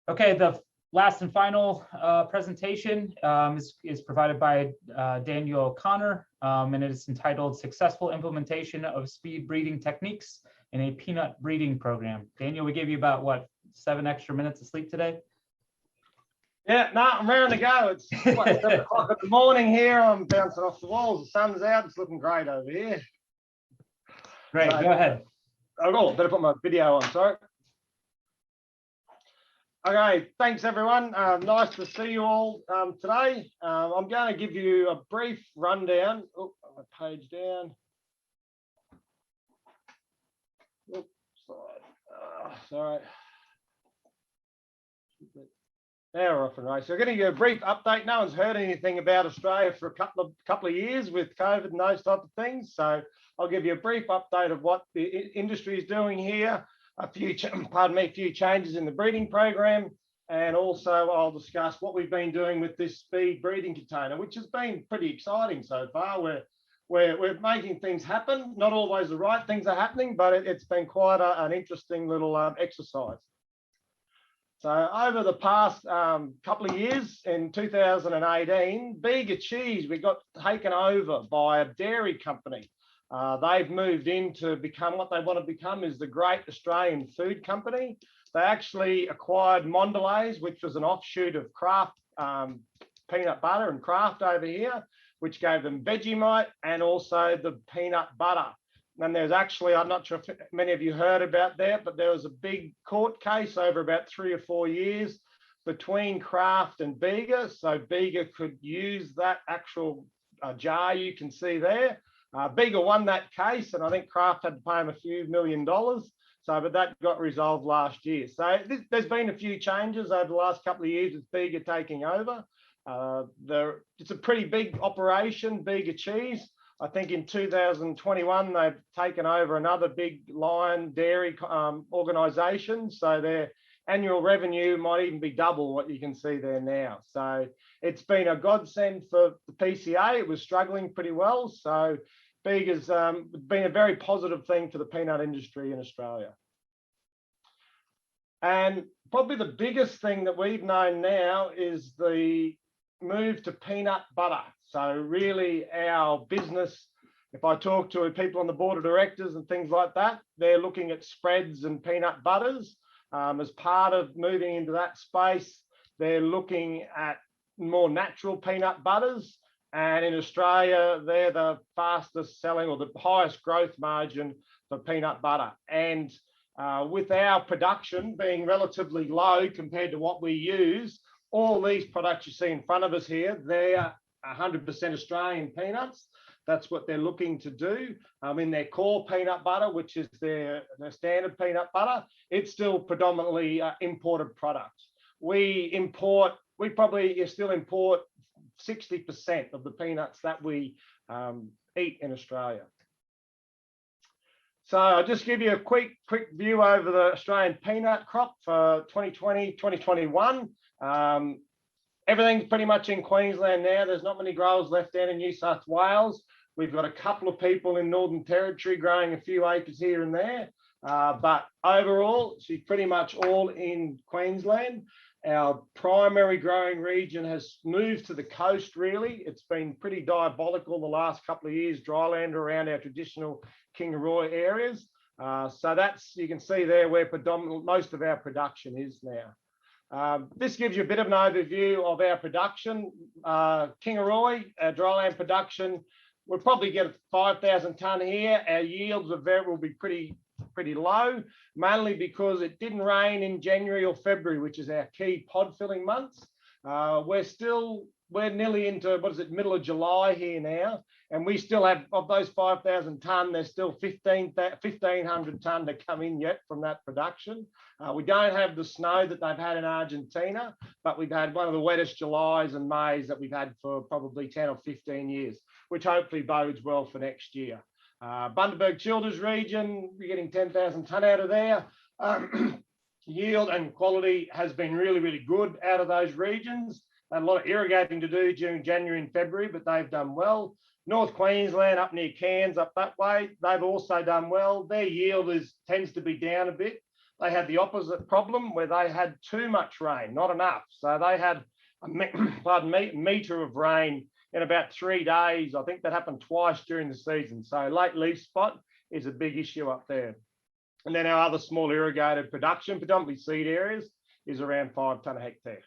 Okay, the last and final presentation is provided by Daniel O'Connor, and it is entitled Successful Implementation of Speed Breeding Techniques in a Peanut Breeding Program. Daniel, we gave you about, what, 7 extra minutes of sleep today? Yeah, no, I'm raring to go. It's what, 7 o'clock in the morning here. I'm bouncing off the walls. The sun's out. It's looking great over here. Great, So, go ahead. Oh, better put my video on, sorry. Okay, thanks everyone. Nice to see you all today. I'm going to give you a brief rundown. Oh, my page down. Oops, sorry. Now we're off and race. So we're going to give you a brief update. No one's heard anything about Australia for a couple of years with COVID and those type of things. So I'll give you a brief update of what the industry is doing here. A few changes in the breeding program, and also I'll discuss what we've been doing with this speed breeding container, which has been pretty exciting so far. We're making things happen. Not always the right things are happening, but it's been quite an interesting little exercise. So over the past couple of years, in 2018, Bega cheese, we got taken over by a dairy company. They've moved in to become what they want to become is the Great Australian Food Company. They actually acquired Mondelez, which was an offshoot of Kraft peanut butter and Kraft over here, which gave them Vegemite and also the peanut butter. And there's actually, I'm not sure if many of you heard about that, but there was a big court case over about 3 or 4 years between Kraft and Bega. So Bega could use that actual jar you can see there. Bega won that case, and I think Kraft had to pay him a few $1 million. So, but that got resolved last year. So there's been a few changes over the last couple of years with Bega taking over. It's a pretty big operation, Bega cheese. I think in 2021, they've taken over another big lion dairy organisation. So their annual revenue might even be double what you can see there now. So it's been a godsend for the PCA. It was struggling pretty well. So Bega's been a very positive thing for the peanut industry in Australia. And probably the biggest thing that we've known now is the move to peanut butter. So really our business, if I talk to people on the board of directors and things like that, they're looking at spreads and peanut butters. As part of moving into that space, they're looking at more natural peanut butters. And in Australia, they're the fastest selling or the highest growth margin for peanut butter. And with our production being relatively low compared to what we use, all these products you see in front of us here, they're 100% Australian peanuts. That's what they're looking to do. In their core peanut butter, which is their standard peanut butter, it's still predominantly imported products. We probably still import 60% of the peanuts that we eat in Australia. So I'll just give you a quick view over the Australian peanut crop for 2020, 2021. Everything's pretty much in Queensland now. There's not many growers left down in New South Wales. We've got a couple of people in Northern Territory growing a few acres here and there. But overall, she's pretty much all in Queensland. Our primary growing region has moved to the coast, really. It's been pretty diabolical the last couple of years, dryland around our traditional Kingaroy areas. So that's, you can see there where most of our production is now. This gives you a bit of an overview of our production. Kingaroy, our dryland production, we'll probably get a 5,000 tonne here. Our yields will be pretty low, mainly because it didn't rain in January or February, which is our key pod filling months. We're nearly into, middle of July here now, and we still have, of those 5,000 tonne, there's still 1,500 tonne to come in yet from that production. We don't have the snow that they've had in Argentina, but we've had one of the wettest Julys and Mays that we've had for probably 10 or 15 years, which hopefully bodes well for next year. Bundaberg-Childers region, we're getting 10,000 tonne out of there. Yield and quality has been really, really good out of those regions. Had a lot of irrigating to do during January and February, but they've done well. North Queensland, up near Cairns, up that way, they've also done well. Their yield tends to be down a bit. they had the opposite problem where they had too much rain, not enough. So they had a metre of rain in about 3 days. I think that happened twice during the season. So late leaf spot is a big issue up there. And then our other small irrigated production, predominantly seed areas, is around 5 tonne a hectare.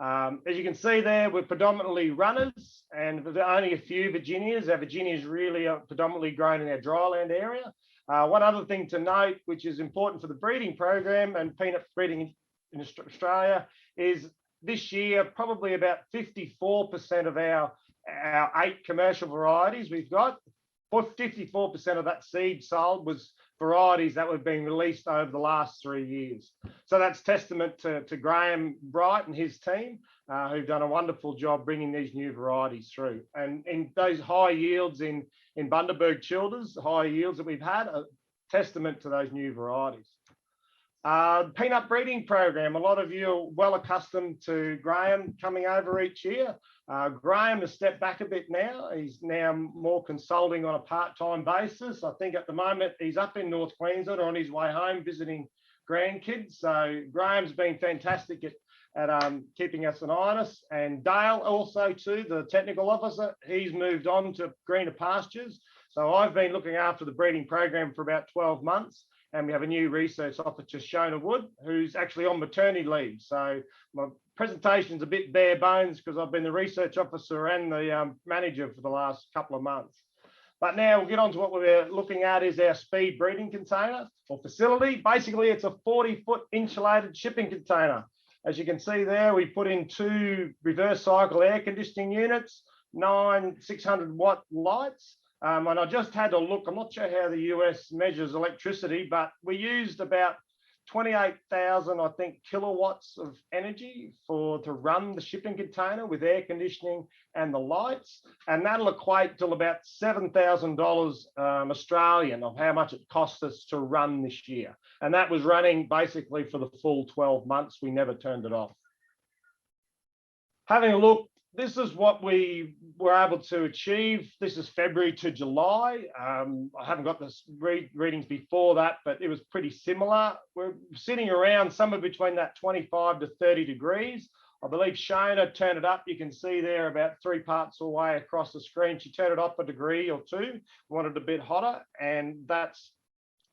As you can see there, we're predominantly runners and there's only a few Virginias. Our Virginias really are predominantly grown in our dryland area. One other thing to note, which is important for the breeding program and peanut breeding in Australia, is this year, probably about 54% of our 8 commercial varieties we've got, 54% of that seed sold was varieties that were being released over the last 3 years. So that's testament to Graham Bright and his team, who've done a wonderful job bringing these new varieties through. And in those high yields in Bundaberg Childers, the high yields that we've had, a testament to those new varieties. Peanut breeding program, a lot of you are well accustomed to Graham coming over each year. Graham has stepped back a bit now. He's now more consulting on a part-time basis. I think at the moment he's up in North Queensland or on his way home visiting grandkids. So Graham's been fantastic at keeping us an eye on us. And Dale also too, the technical officer, he's moved on to greener pastures. So I've been looking after the breeding program for about 12 months. And we have a new research officer, Shona Wood, who's actually on maternity leave. So my presentation's a bit bare bones because I've been the research officer and the manager for the last couple of months. But now we'll get on to what we're looking at is our speed breeding container or facility. Basically, it's a 40-foot insulated shipping container. As you can see there, we put in 2 reverse cycle air conditioning units, 9 600-watt lights. And I just had a look, I'm not sure how the US measures electricity, but we used about 28,000, I think, kilowatts of energy to run the shipping container with air conditioning and the lights. And that'll equate to about $7,000 Australian of how much it cost us to run this year. And that was running basically for the full 12 months. We never turned it off. Having a look, this is what we were able to achieve. This is February to July. I haven't got the readings before that, but it was pretty similar. We're sitting around somewhere between that 25 to 30 degrees. I believe Shona turned it up. You can see there about 3 parts away across the screen. She turned it up a degree or 2, wanted it a bit hotter, and that's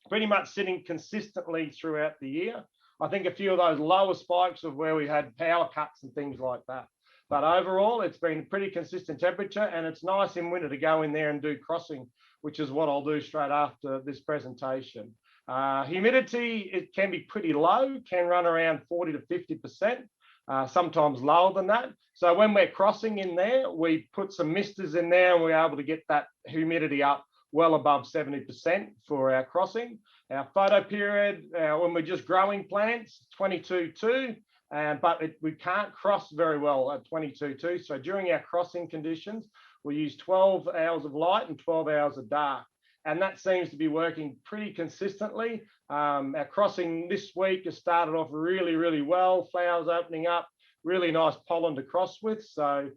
pretty much sitting consistently throughout the year. I think a few of those lower spikes of where we had power cuts and things like that. But overall, it's been pretty consistent temperature, and it's nice in winter to go in there and do crossing, which is what I'll do straight after this presentation. Humidity, it can be pretty low, can run around 40 to 50%, sometimes lower than that. So when we're crossing in there, we put some misters in there and we're able to get that humidity up well above 70% for our crossing. Our photo period, when we're just growing plants, 22.2. But we can't cross very well at 22.2. So during our crossing conditions, we use 12 hours of light and 12 hours of dark. And that seems to be working pretty consistently. Our crossing this week has started off really, really well. Flowers opening up, really nice pollen to cross with. So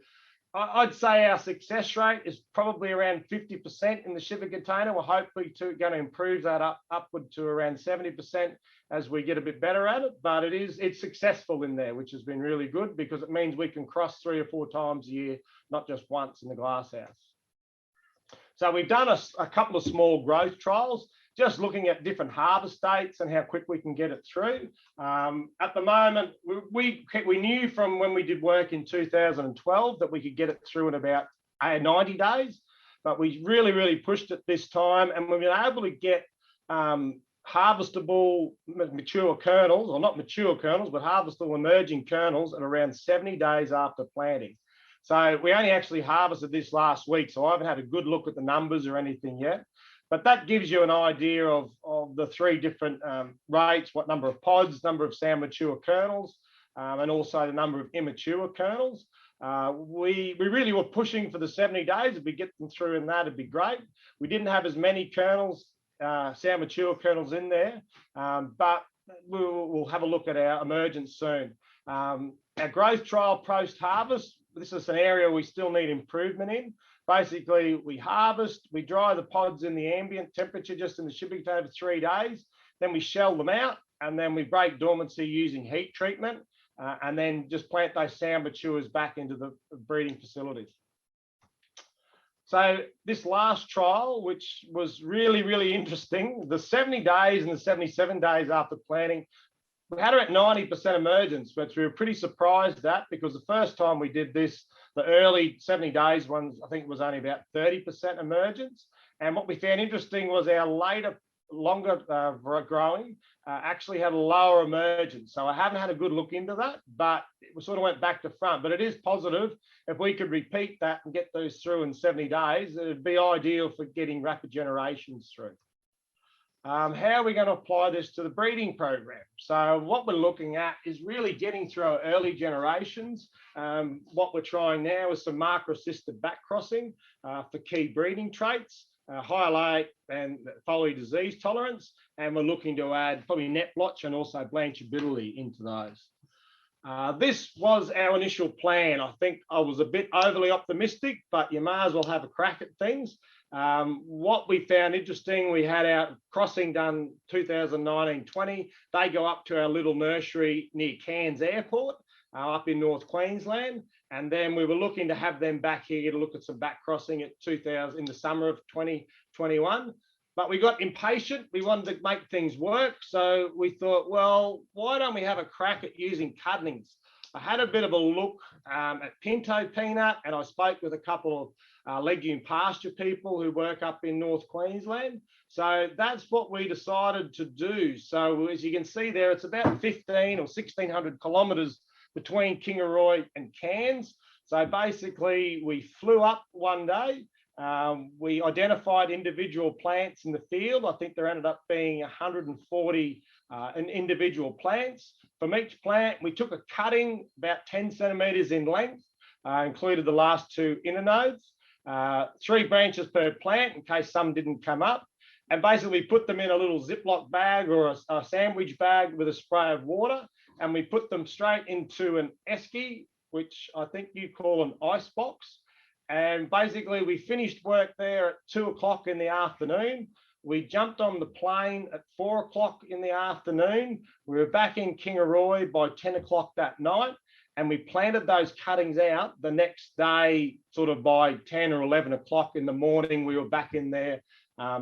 I'd say our success rate is probably around 50% in the shipping container. We're hopefully going to improve that upward to around 70% as we get a bit better at it. But it's successful in there, which has been really good because it means we can cross 3 or 4 times a year, not just once in the glasshouse. So we've done a couple of small growth trials, just looking at different harvest dates and how quick we can get it through. At the moment, we knew from when we did work in 2012 that we could get it through in about 90 days, but we really, really pushed it this time, and we've been able to get harvestable mature kernels, or not mature kernels, but harvestable emerging kernels at around 70 days after planting. So we only actually harvested this last week, so I haven't had a good look at the numbers or anything yet. But that gives you an idea of the 3 different rates, what number of pods, number of sound mature kernels, and also the number of immature kernels. We really were pushing for the 70 days. If we get them through in that, it'd be great. We didn't have as many kernels, sound mature kernels in there, but we'll have a look at our emergence soon. Our growth trial post-harvest, this is an area we still need improvement in. Basically, we harvest, we dry the pods in the ambient temperature, just in the shipping container for 3 days. Then we shell them out and then we break dormancy using heat treatment, and then just plant those sound matures back into the breeding facilities. So this last trial, which was really, really interesting, the 70 days and the 77 days after planting, we had about 90% emergence, which we were pretty surprised at, because the first time we did this, the early 70 days ones, I think it was only about 30% emergence. And what we found interesting was our later, longer growing actually had a lower emergence. So I haven't had a good look into that, but it sort of went back to front. But it is positive. If we could repeat that and get those through in 70 days, it would be ideal for getting rapid generations through. How are we going to apply this to the breeding program? So what we're looking at is really getting through our early generations. What we're trying now is some marker-assisted backcrossing for key breeding traits, high late and foliar disease tolerance, and we're looking to add probably net blotch and also blanchability into those. This was our initial plan. I think I was a bit overly optimistic, but you may as well have a crack at things. What we found interesting, we had our crossing done 2019-20. They go up to our little nursery near Cairns Airport up in North Queensland. And then we were looking to have them back here to look at some back crossing at 2000 in the summer of 2021. But we got impatient. We wanted to make things work. So we thought, well, why don't we have a crack at using cuttings? I had a bit of a look at pinto peanut, and I spoke with a couple of legume pasture people who work up in North Queensland. So that's what we decided to do. So as you can see there, it's about 15 or 1600 kilometres between Kingaroy and Cairns. So basically we flew up one day. We identified individual plants in the field. I think there ended up being 140 individual plants. From each plant, we took a cutting about 10 centimetres in length, included the last two internodes, 3 branches per plant in case some didn't come up, and basically put them in a little Ziploc bag or a sandwich bag with a spray of water, and we put them straight into an esky, which I think you call an ice box. And basically we finished work there at 2 o'clock in the afternoon. We jumped on the plane at 4 o'clock in the afternoon. We were back in Kingaroy by 10 o'clock that night, and we planted those cuttings out the next day, sort of by 10 or 11 o'clock in the morning. We were back in there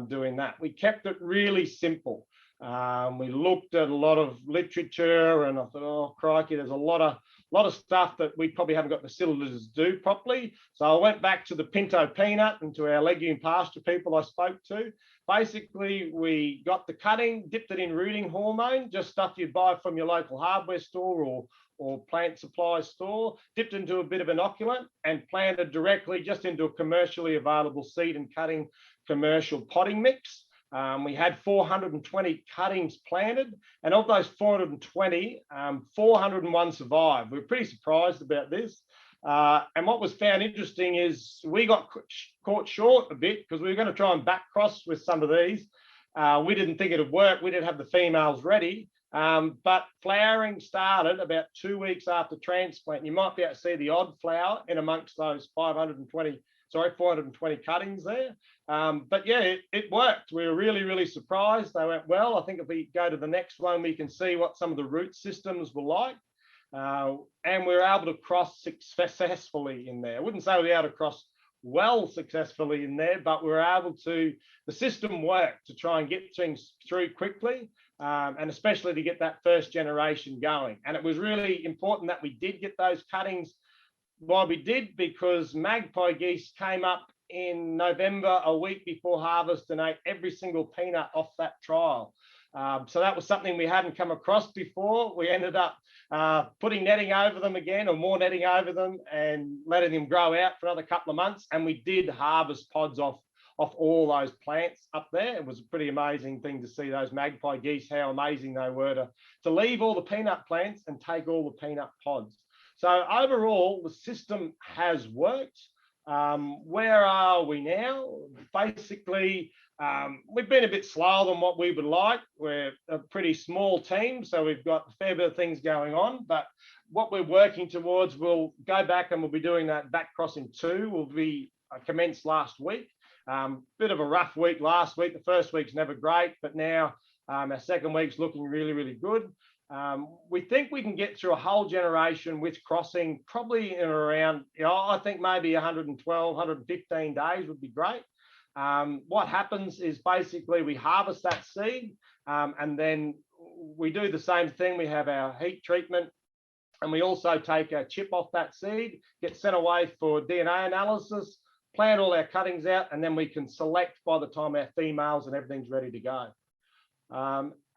doing that. We kept it really simple. We looked at a lot of literature, and I thought, oh crikey, there's a lot of stuff that we probably haven't got facilities to do properly. So I went back to the pinto peanut and to our legume pasture people I spoke to. Basically, we got the cutting, dipped it in rooting hormone, just stuff you'd buy from your local hardware store or plant supply store, dipped into a bit of inoculant and planted directly just into a commercially available seed and cutting commercial potting mix. We had 420 cuttings planted, and of those 420, 401 survived. We were pretty surprised about this. And what was found interesting is we got caught short a bit because we were going to try and back cross with some of these. We didn't think it would work. We didn't have the females ready. But flowering started about 2 weeks after transplant. You might be able to see the odd flower in amongst those 420 cuttings there. But yeah, it worked. We were really, really surprised. They went well. I think if we go to the next one, we can see what some of the root systems were like. And we were able to cross successfully in there. I wouldn't say we were able to cross well successfully in there, but we were able to, the system worked to try and get things through quickly, and especially to get that first generation going. And it was really important that we did get those cuttings. Well, we did, because magpie geese came up in November, a week before harvest, and ate every single peanut off that trial. So that was something we hadn't come across before. We ended up putting netting over them again, or more netting over them, and letting them grow out for another couple of months. And we did harvest pods off all those plants up there. It was a pretty amazing thing to see those magpie geese, how amazing they were to leave all the peanut plants and take all the peanut pods. So overall, the system has worked. Where are we now? Basically, we've been a bit slower than what we would like. We're a pretty small team, so we've got a fair bit of things going on. But what we're working towards, we'll go back and we'll be doing that back crossing 2. Will be commenced last week. Bit of a rough week last week. The first week's never great, but now Our second week's looking really, really good. We think we can get through a whole generation with crossing probably in around, I think maybe 112, 115 days would be great. What happens is basically we harvest that seed, and then we do the same thing. We have our heat treatment, and we also take a chip off that seed, get sent away for DNA analysis, plant all our cuttings out, and then we can select by the time our females and everything's ready to go.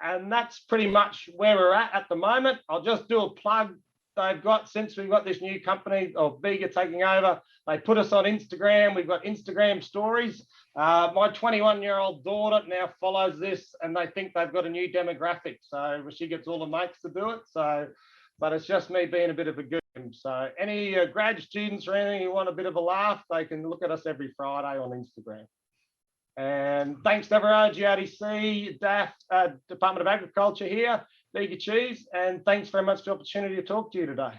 And that's pretty much where we're at the moment. I'll just do a plug. They've got, since we've got this new company of Bega taking over, they put us on Instagram. We've got Instagram stories. My 21-year-old daughter now follows this, and they think they've got a new demographic. So she gets all the mates to do it. So, but it's just me being a bit of a goon. So any grad students or anything who want a bit of a laugh, they can look at us every Friday on Instagram. And thanks to everyone, GRDC, DAF, Department of Agriculture here, Bega Cheese, and thanks very much for the opportunity to talk to you today.